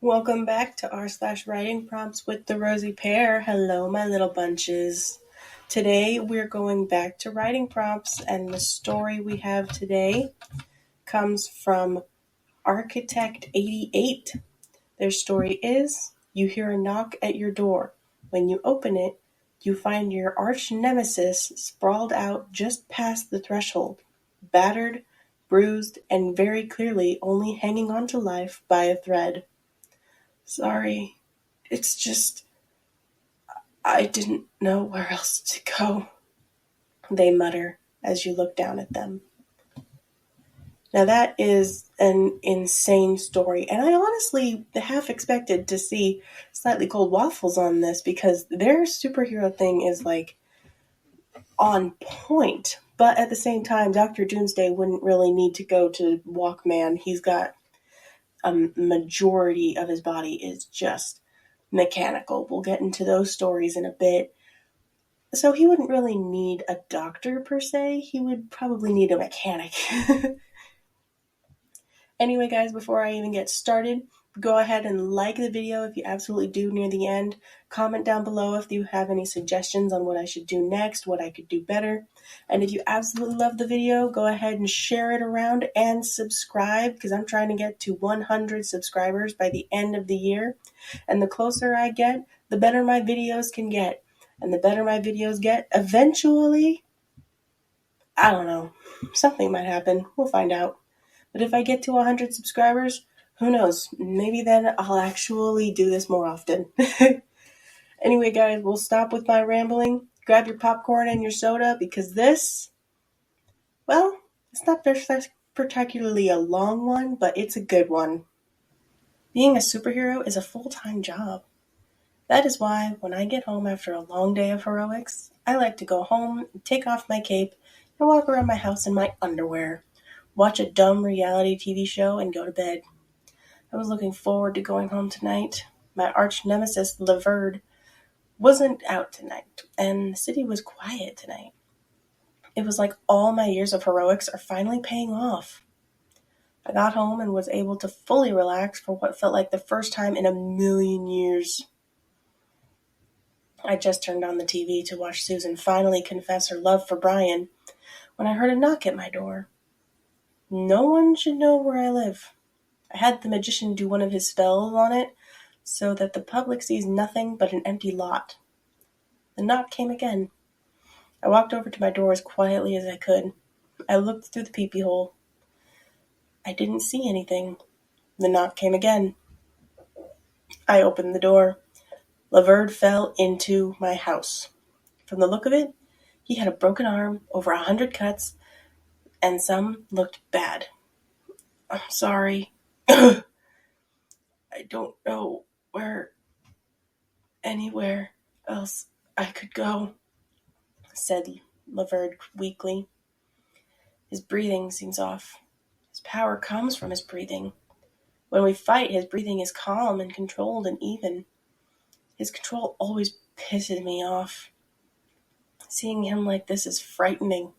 Welcome back to r/writing prompts with the Rosy Pear. Hello, my little bunches. Today we're going back to writing prompts, and the story we have today comes from Architect 88. Their story is, you hear a knock at your door. When you open it, you find your arch nemesis sprawled out just past the threshold, battered, bruised, and very clearly only hanging on to life by a thread. Sorry, it's just, I didn't know where else to go, they mutter as you look down at them. Now that is an insane story, and I honestly half expected to see Slightly Cold Waffles on this because their superhero thing is like on point. But at the same time, Dr. Doomsday wouldn't really need to go to Walkman. He's got a majority of his body is just mechanical. We'll get into those stories in a bit. So he wouldn't really need a doctor per se. He would probably need a mechanic. Anyway, guys, before I even get started, go ahead and like the video if you absolutely do near the end. Comment down below if you have any suggestions on what I should do next, what I could do better. And if you absolutely love the video, go ahead and share it around and subscribe because I'm trying to get to 100 subscribers by the end of the year. And the closer I get, the better my videos can get. And the better my videos get, eventually, I don't know, something might happen. We'll find out. But if I get to 100 subscribers, who knows? Maybe then I'll actually do this more often. Anyway, guys, we'll stop with my rambling. Grab your popcorn and your soda because this, well, it's not particularly a long one, but it's a good one. Being a superhero is a full-time job. That is why when I get home after a long day of heroics, I like to go home, take off my cape, and walk around my house in my underwear. Watch a dumb reality TV show, and go to bed. I was looking forward to going home tonight. My arch nemesis, Laverde, wasn't out tonight, and the city was quiet tonight. It was like all my years of heroics are finally paying off. I got home and was able to fully relax for what felt like the first time in a million years. I just turned on the TV to watch Susan finally confess her love for Brian when I heard a knock at my door. No one should know where I live. I had the magician do one of his spells on it so that the public sees nothing but an empty lot. The knock came again. I walked over to my door as quietly as I could. I looked through the peepee hole. I didn't see anything. The knock came again. I opened the door. Laverde fell into my house. From the look of it, he had a broken arm, over 100 cuts, and some looked bad. I'm sorry. I don't know anywhere else I could go, said Laverde weakly. His breathing seems off. His power comes from his breathing. When we fight, his breathing is calm and controlled and even. His control always pisses me off. Seeing him like this is frightening.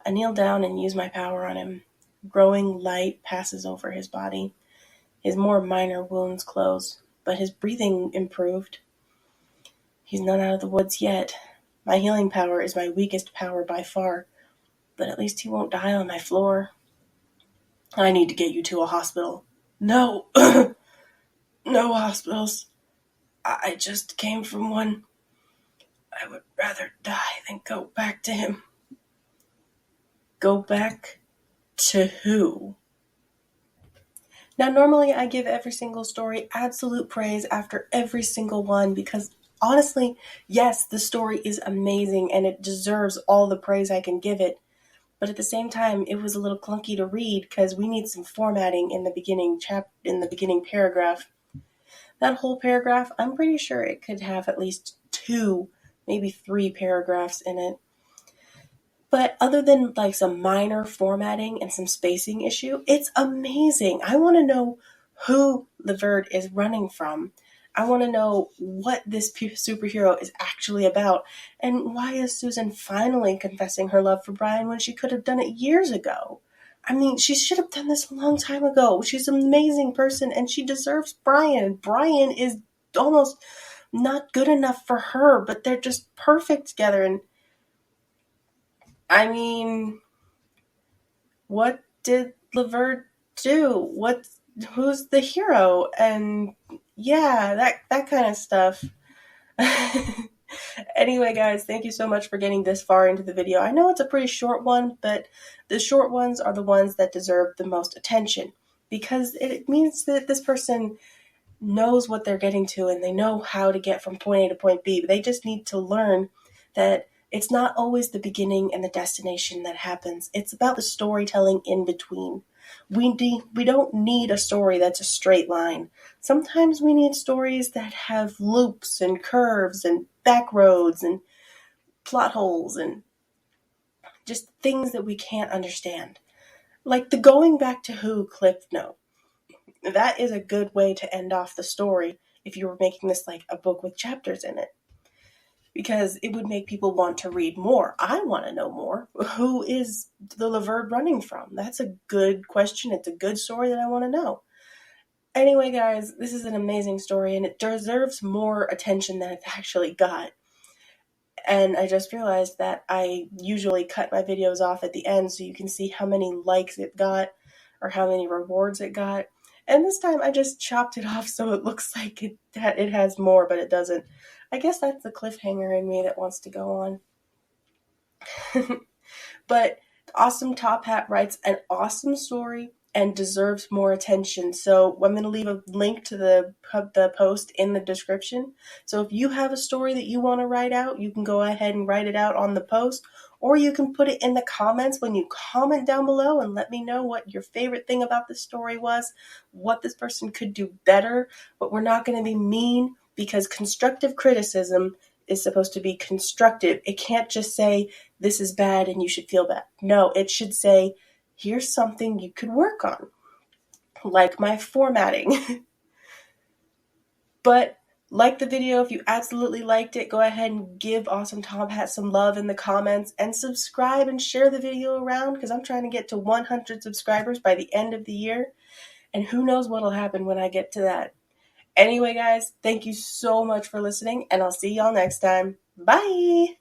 I kneel down and use my power on him. Growing light passes over his body. His more minor wounds close, but his breathing improved. He's not out of the woods yet. My healing power is my weakest power by far, but at least he won't die on my floor. I need to get you to a hospital. No, no hospitals. I just came from one. I would rather die than go back to him. Go back to who? Now, normally I give every single story absolute praise after every single one because honestly, yes, the story is amazing and it deserves all the praise I can give it. But at the same time, it was a little clunky to read because we need some formatting in the beginning paragraph. That whole paragraph, I'm pretty sure it could have at least 2, maybe 3 paragraphs in it. But other than like some minor formatting and some spacing issue, it's amazing. I want to know who Laverde is running from. I want to know what this superhero is actually about. And why is Susan finally confessing her love for Brian when she could have done it years ago? I mean, she should have done this a long time ago. She's an amazing person, and she deserves Brian. Brian is almost not good enough for her, but they're just perfect together. And I mean, what did Laverne do? Who's the hero? And yeah, that kind of stuff. Anyway, guys, thank you so much for getting this far into the video. I know it's a pretty short one, but the short ones are the ones that deserve the most attention because it means that this person knows what they're getting to and they know how to get from point A to point B. They just need to learn that it's not always the beginning and the destination that happens. It's about the storytelling in between. We don't need a story that's a straight line. Sometimes we need stories that have loops and curves and back roads and plot holes and just things that we can't understand. Like the going back to who Cliff Note. That is a good way to end off the story if you were making this like a book with chapters in it. Because it would make people want to read more. I want to know more. Who is the Laverne running from? That's a good question. It's a good story that I want to know. Anyway, guys, this is an amazing story and it deserves more attention than it's actually got. And I just realized that I usually cut my videos off at the end so you can see how many likes it got or how many rewards it got. And this time I just chopped it off so it looks like it has more, but it doesn't. I guess that's the cliffhanger in me that wants to go on. But Awesome Top Hat writes an awesome story and deserves more attention. So I'm going to leave a link to the post in the description. So if you have a story that you want to write out, you can go ahead and write it out on the post, or you can put it in the comments when you comment down below and let me know what your favorite thing about this story was, what this person could do better. But we're not going to be mean because constructive criticism is supposed to be constructive. It can't just say, this is bad and you should feel bad. No, it should say, here's something you could work on, like my formatting. But like the video, if you absolutely liked it, go ahead and give Awesome Top Hat some love in the comments and subscribe and share the video around because I'm trying to get to 100 subscribers by the end of the year. And who knows what'll happen when I get to that. Anyway, guys, thank you so much for listening and I'll see y'all next time. Bye!